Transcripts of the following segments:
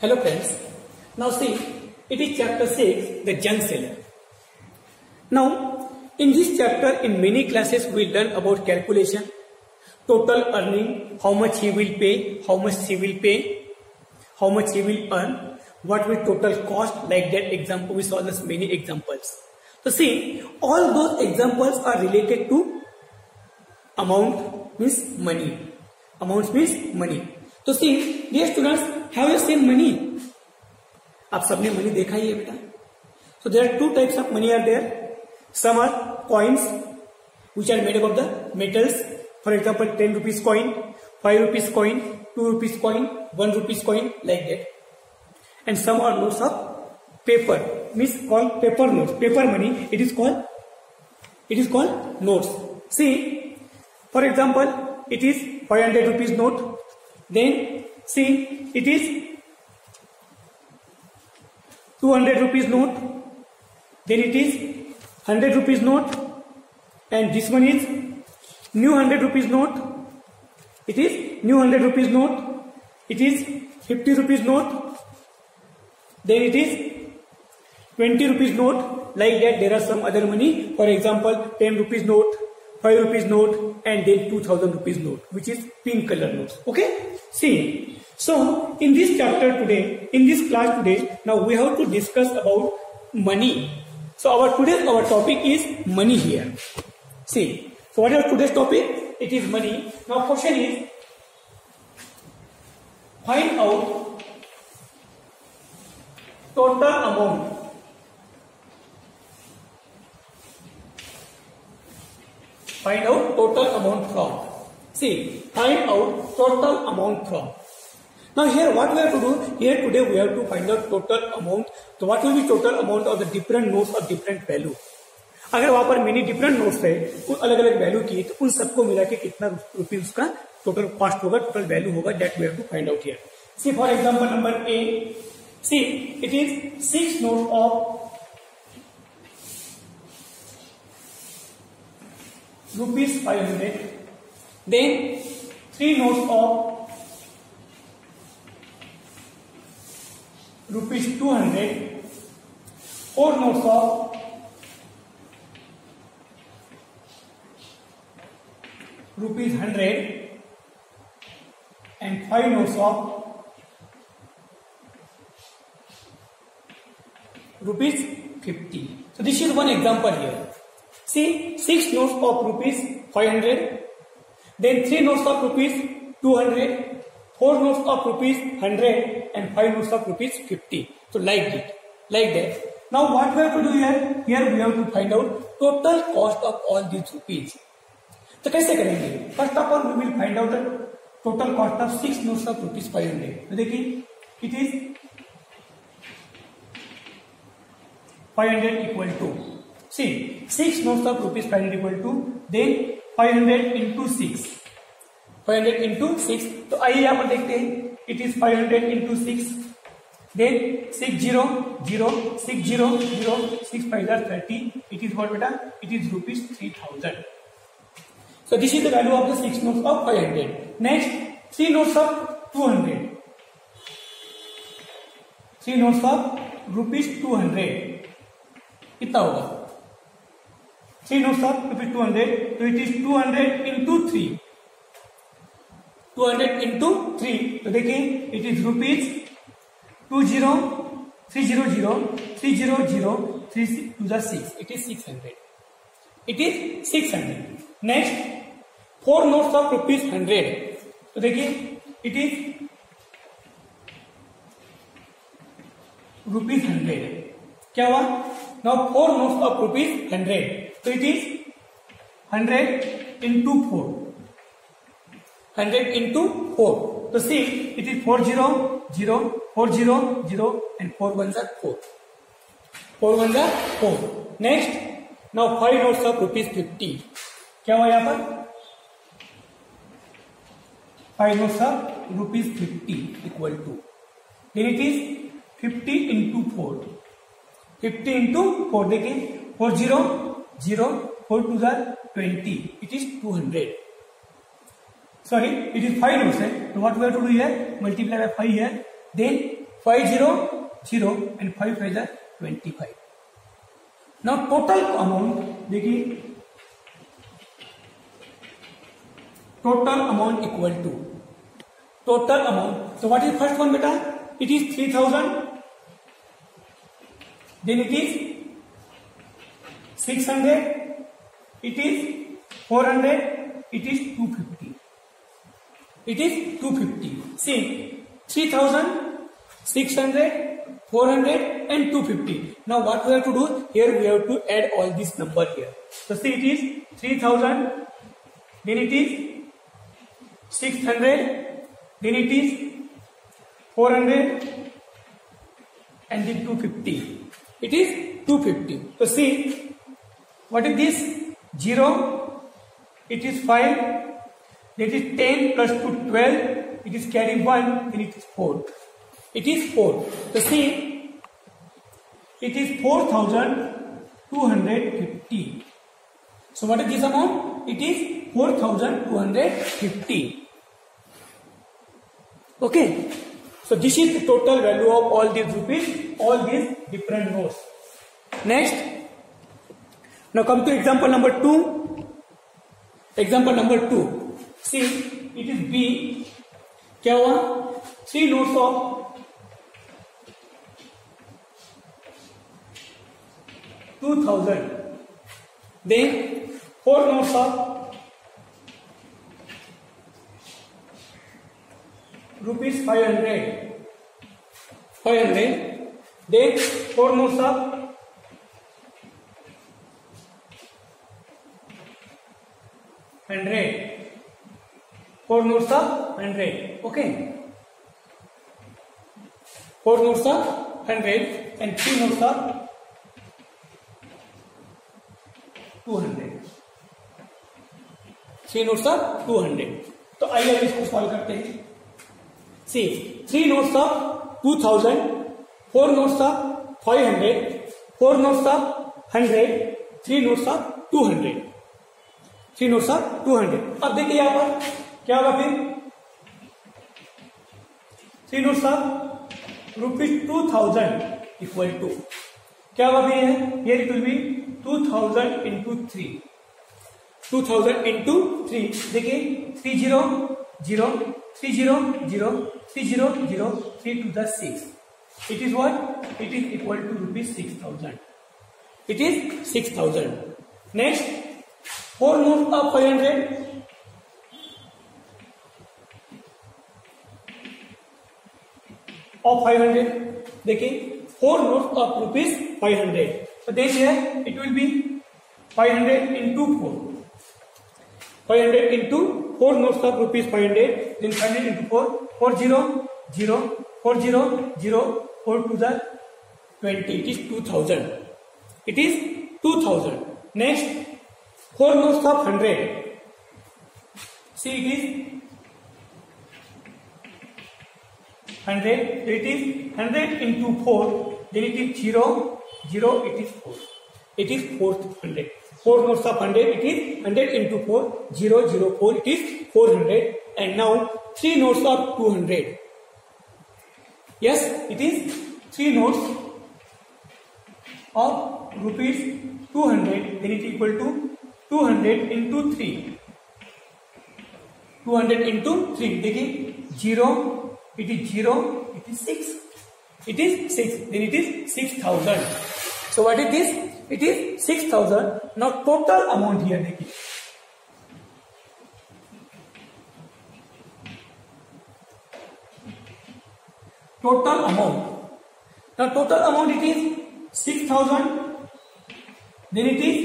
Hello friends, now see, it is chapter 6, the junk seller. Now, in this chapter, in many classes, we learn about calculation, total earning, how much he will pay, how much he will pay, how much he will earn, what will total cost, like that example, we saw this many examples. So see, all those examples are related to amount means money. Amount means money. तो see dear students, have you seen money? आप सबने money देखा ही है बेटा. So there are two types of money are there. Some are coins which are made up of the metals. For example 10 rupees coin, 5 rupees coin, 2 rupees coin, 1 rupees coin, like that. And some are notes of paper, means called paper notes, paper money. It is called notes. See, for example, it is 500 rupees note. Then see, it is 200 rupees note. Then it is 100 rupees note. And this one is new 100 rupees note. It is new 100 rupees note. It is 50 rupees note. Then it is 20 rupees note. Like that, there are some other money. For example, 10 rupees note, 5 rupees note, and then 2000 rupees note, which is pink color notes. Okay? See, so in this chapter today, in this class today, now we have to discuss about money. So our topic is money here. See, so what is today's topic? It is money. Now question is, find out total amount. Find out total amount from. See, find out total amount from. Now here what we have to do, here today we have to find out total amount. So what will be total amount of the different notes of different value. अगर वहां पर many different notes है, अलग अलग value की, तो उन सबको मिला के कितना रुपीज उसका टोटल कॉस्ट होगा, टोटल वैल्यू होगा, that we have to find out here. See for example number A, see it is 6 note of rupees 500, then 3 notes of rupees 200, 4 notes of rupees 100, and 5 notes of rupees 50. So this is one example here. See, 6 notes of rupees 500, then 3 notes of rupees 200, 4 notes of rupees 100, and 5 notes of rupees 50. So like that. Now what we have to do here? Here we have to find out total cost of all these rupees. तो कैसे करेंगे? First of all, we will find out the total cost of 6 notes of rupees 500. तो देखिए, it is 500 equal to, see, 6 notes of rupees 500 equal to, then 500 into 6. 500 into 6. तो आइए यहाँ पर देखते हैं. It is 500 into 6. Then 6 0 0 6 0 0 6 5 30. It is what beta? It is rupees 3000. So this is the value of the 6 notes of 500. Next, 3 notes of 200. 3 notes of rupees 200. कितना होगा? 3 notes of rupees 200, so it is 200 into 3. 200 into 3, तो देखिए, it is rupees 20 300 300 3 to the 6. It is 600. It is 600. Next, 4 notes of rupees 100. तो देखिए, it is rupees 100. क्या हुआ? Now 4 notes of rupees 100. So it is 100 into 4. 100 into 4. So see, it is 4 0 0 4 0 0 and 4 1s are 4. 4 1s are 4. Next, now 5 notes of rupees 50. क्या हुआ यहाँ पर? 5 notes of rupees 50 equal to. Then it is 50 into 4. 50 into 4. देखिए, 4 0 0 4 to the 20. It is 200. Sorry, it is 5 notes. So what we have to do here? Multiply by 5 here. Then 5 0 0 and 5 5 are 25. Now total amount देखिए, total amount equal to total amount. So what is first one beta? It is 3000. Then it is 600. It is 400. It is 250. It is 250. See, 3000, 600, 400 and 250. Now what we have to do? Here we have to add all this number here. So see, it is 3000, then it is 600, then it is 400 and then 250. It is 250. So see, what is this? 0, it is 5, it is 10 plus 2 12, it is carry 1, then it is 4. It is 4. So see, it is 4250. So what is this amount? It is 4250. Okay. So this is the total value of all these rupees, all these different notes. Next, now come to example number 2. Example number 2. See, it is B. क्या हुआ? 3 notes of $2,000. Then 4 notes of rupees 500. 500. Then 4 notes of $100. 4 notes of $100. Okay. 4 notes of $100 and 3 notes of $200. 3 notes of $200. तो आइए अब इसको solve करते हैं. सी 3 notes of 2000, 4 notes of 500, 4 notes of 100, 3 notes of 200. 3 notes of 200. अब देखिए यहाँ पर क्या होगा फिर? 3 notes of rupees 2000 equal to क्या होगा फिर? Here it will be 2000 into 3. 2000 into 3. देखिए 30 0 0 30 0 0 30 0 0 3 to the 6. It is what? It is equal to rupees 6000. It is 6000. Next, 4 notes of 500. Of 500. देखिए 4 notes of rupees 500. So then here it will be 500 into 4. 500 into 4 notes of rupees 500. Then 500 into 4. 4 0 0 4 0 0 4 to the 20. It is 2000. It is 2000. Next, 4 notes of 100. See, it is 100. It is 100 into 4. Then it is 0 0. It is 4. It is 400. 4 notes of 100. It is 100 into 4. 0 0 4. It is 400. And now 3 notes of 200. Yes, it is 3 notes of rupees 200. Then it is equal to 200 into 3. 200 into 3. देखिए 0. It is 0. It is 6. It is 6. Then it is 6000. So what is this? It is 6000. Now total amount here देखिए. Total amount. Now total amount it is 6000. Then it is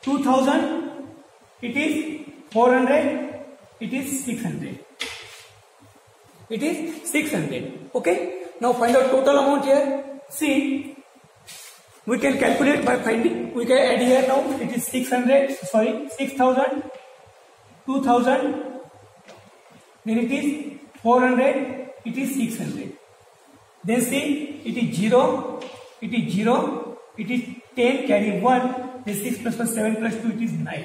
2000. It is 400. It is 600. It is 600. Okay. Now find out total amount here. See, we can calculate by finding. We can add here now. It is 600. Sorry, 6000, 2000. Then it is 400. It is 600. Then see, it is 0. It is 0. It is 10 carry 1. Then 6 plus 1 7 plus 2. It is 9.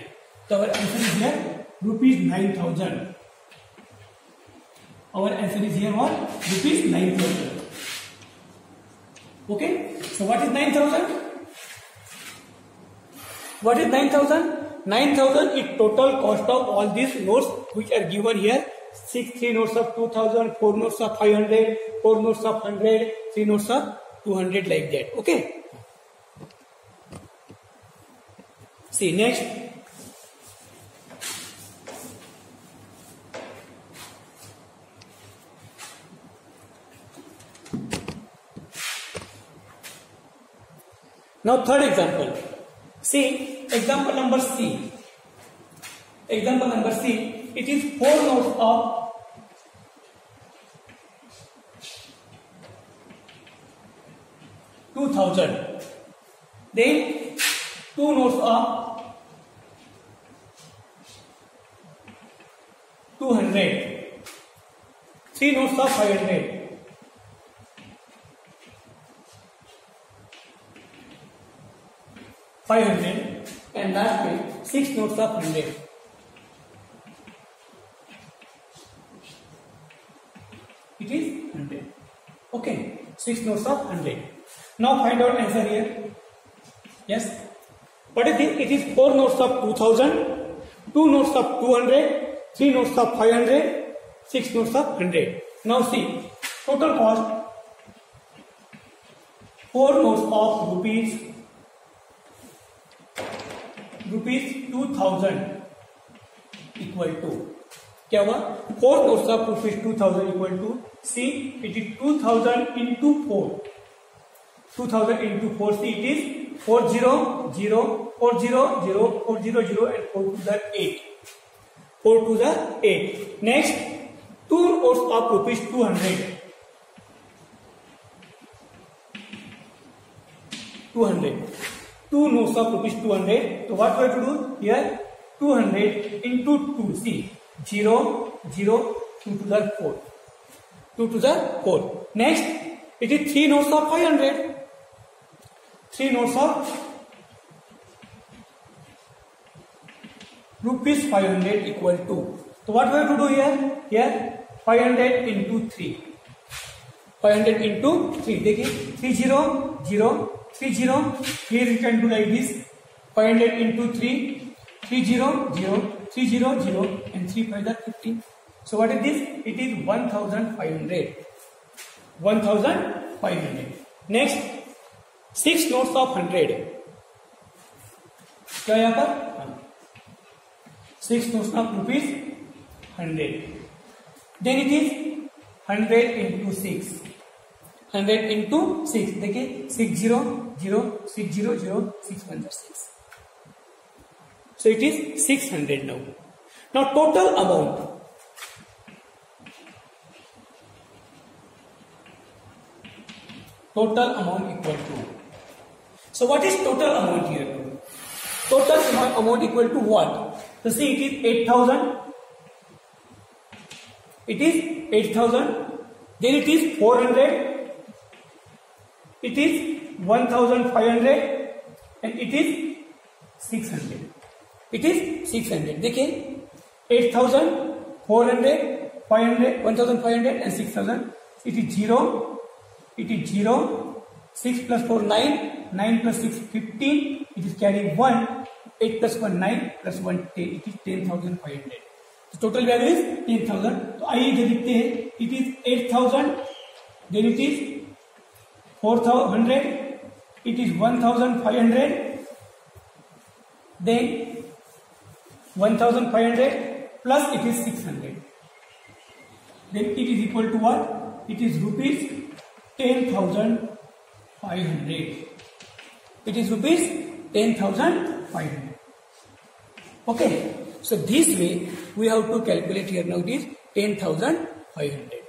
So our answer is here rupees 9000. Our answer is here what? Rupees 9,000. Okay. So what is 9,000? What is 9,000? 9,000 is total cost of all these notes which are given here. 3 notes of 2,000, 4 notes of 500, 4 notes of 100, 3 notes of 200 like that. Okay. See next. Now third example. See example number C. Example number C. It is 4 notes of 2,000. Then 2 notes of 200. 3 notes of 500. 500 and lastly 6 notes of 100. It is 100. Okay, 6 notes of 100. Now find out answer here. Yes. What is it? It is 4 notes of 2,000, 2 notes of 200, 3 notes of 500, 6 notes of 100. Now see, total cost 4 notes of rupees 2,000 equal to क्या हुआ 4 notes of rupees 2,000 equal to see it is 2,000 into 4 2,000 into 4 see it is 400 400 400 and 4 to the 8 4 to the 8 next 2 notes of rupees 200 2 notes of rupees 200 so what we have to do here 200 into 2 see 0 0 2 to the 4 2 to the 4 next it is 3 notes of 500 3 notes of rupees 500 equal to so what we have to do here 500 into 3 500 into 3 देखिए 30 0 30 here you can do like this 500 into 3 30 0 30 0 and 3 5 are 15 so what is this it is 1,500 next 6 notes of 100 क्या यहाँ पर 6 notes of rupees 100 then it is 100 into 6 100 into 6 देखिए 6 0 0 6 0 0 6 1 6 so it is 600 now total amount equal to so what is total amount here total amount equal to what so see it is 8,000 then it is 400 it is 1,500 and it is 600 it is 600 देखिए 8,000 400 500 1,500 and 6,000 it is 0 6 plus 4 9 9 plus 6 15 it is carrying 1 8 plus 1 9 plus 1 10 it is 10,500 so total value is 10,000 तो आइए इधर लिखते हैं it is 8,000 then it is 400 it is 1,500 then 1,500 plus it is 600 then it is equal to what it is rupees 10,500 it is rupees 10,500 okay so this way we have to calculate here now it is 10,500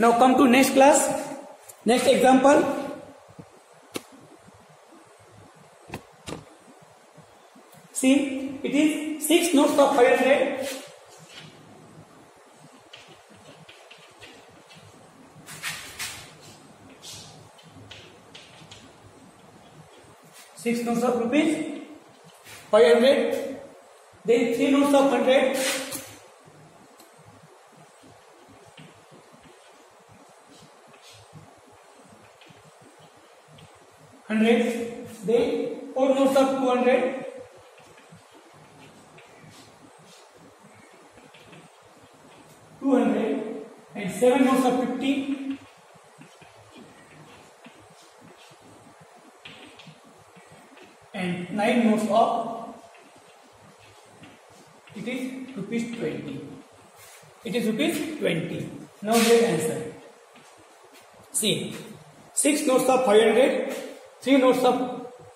now come to next class next example see it is 6 notes of 500 6 notes of rupees 500 then 3 notes of 100 100. Then 4 notes of 200. And 7 notes of 50. And 9 notes of, it is rupees 20. It is rupees 20. Now let's answer. See, 6 notes of 500, 3 notes of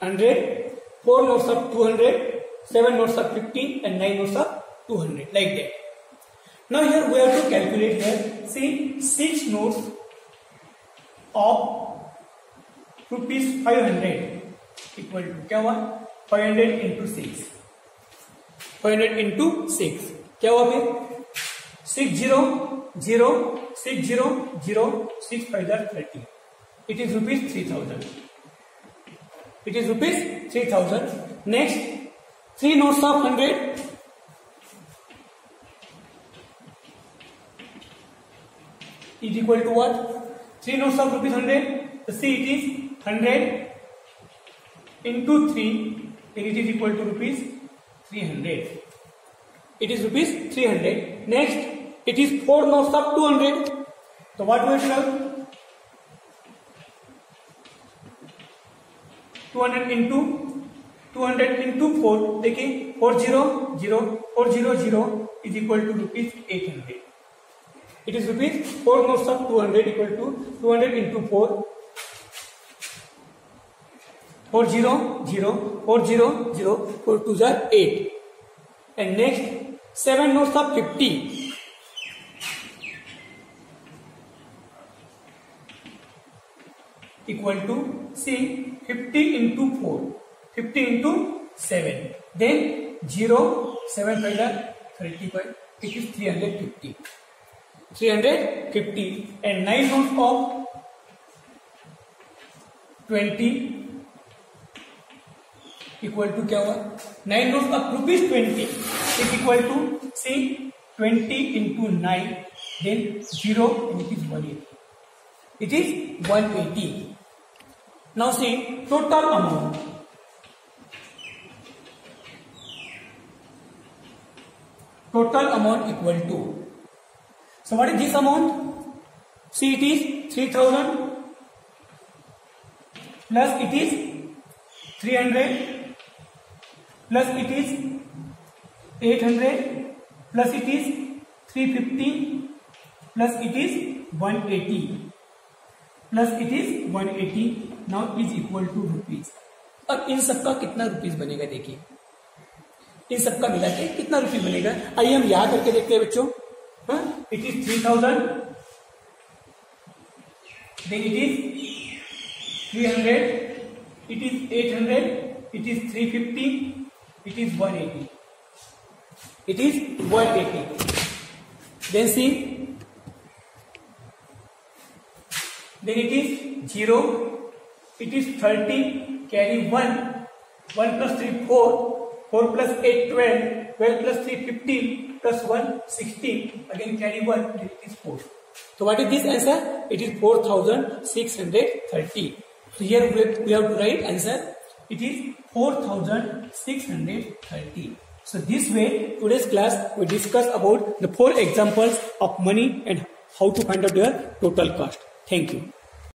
100, 4 notes of 200, 7 notes of 50 and 9 notes of 200, like that. Now here we have to calculate here. See, 6 notes of rupees 500 equal to क्या हुआ 500 into 6. 500 into 6 क्या हुआ फिर 6 0 0 6 0 0 6 5 30. It is rupees 3000. It is rupees 3000. Next 3 notes of 100. Is equal to what? 3 notes of rupees 100. So see, it is 100 into 3, and it is equal to rupees 300. It is rupees 300. Next, it is 4 notes of 200. So what we have to have? 200 into 4. देखिए 400 is equal to rupees 800. It is rupees 4 notes of 200 equal to 200 into 4. 400 4 2s are 8. And next 7 notes of 50. Equal to, see, 50 into 4, 50 into 7. Then 0, 7 5 are 35. It is 350. 350 and 9 notes of 20 equal to क्या हुआ 9 notes of rupees 20 is equal to, see, 20 into 9, then 0, and it is 180. It is 180. Now see, total amount. Total amount equal to. So what is this amount? See, it is 3000 plus it is 300 plus it is 800 plus it is 350 plus it is 180 plus it is 180. Now is equal to rupees. अब इन सबका कितना rupees बनेगा देखिए, इन सबका मिला के कितना rupees बनेगा, आइए हम याद करके देखते हैं बच्चों. It is 3000, then it is 300, it is 800, it is 350, it is 180. It is 180. Then see, then it is 0, it is 30, carry 1, 1 plus 3 4, 4 plus 8 12, 12 plus 3 15, plus 1 16, again carry 1, it is 4. So what is this answer? It is 4630. So here we have to write answer. It is 4630. So this way, today's class we discuss about the 4 examples of money and how to find out their total cost. Thank you.